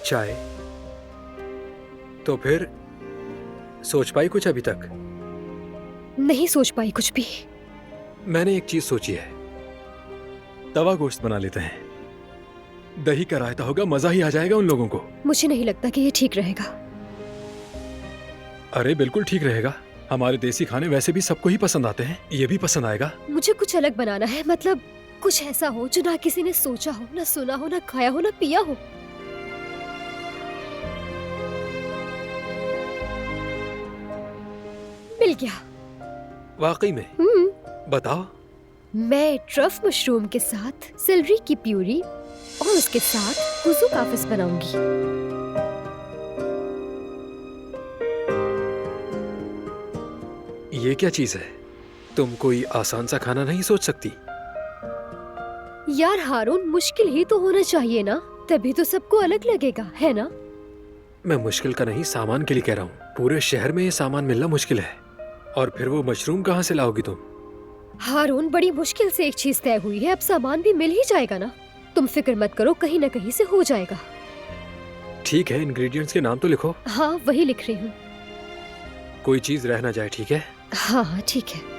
चाय? तो फिर सोच पाई कुछ अभी तक? नहीं सोच पाई कुछ भी। मैंने एक चीज सोची है, तवा गोश्त बना लेते हैं। दही का रायता होगा, मजा ही आ जाएगा उन लोगों को। मुझे नहीं लगता कि ये ठीक रहेगा। अरे बिल्कुल ठीक रहेगा, हमारे देसी खाने वैसे भी सबको ही पसंद आते हैं, ये भी पसंद आएगा। मुझे कुछ अलग बनाना है, मतलब कुछ ऐसा हो जो ना किसी ने सोचा हो, ना सुना हो, ना खाया हो, ना पिया हो। मिल गया। वाकई में? बताओ। मैं ट्रफ मशरूम के साथ सेलरी की प्यूरी और उसके साथ कुज़ू काफिस बनाऊंगी। ये क्या चीज है? तुम कोई आसान सा खाना नहीं सोच सकती? यार हारून, मुश्किल ही तो होना चाहिए ना, तभी तो सबको अलग लगेगा, है ना? मैं मुश्किल का नहीं, सामान के लिए कह रहा हूँ। पूरे शहर में ये सामान मिलना मुश्किल है, और फिर वो मशरूम कहाँ से लाओगी तुम? हारून, बड़ी मुश्किल से एक चीज तय हुई है, अब सामान भी मिल ही जाएगा ना। तुम फिक्र मत करो, कहीं ना कहीं से हो जाएगा। ठीक है, इंग्रेडिएंट्स के नाम तो लिखो। हाँ, वही लिख रही हूँ। कोई चीज रह ना जाए, ठीक है? हाँ हाँ ठीक है।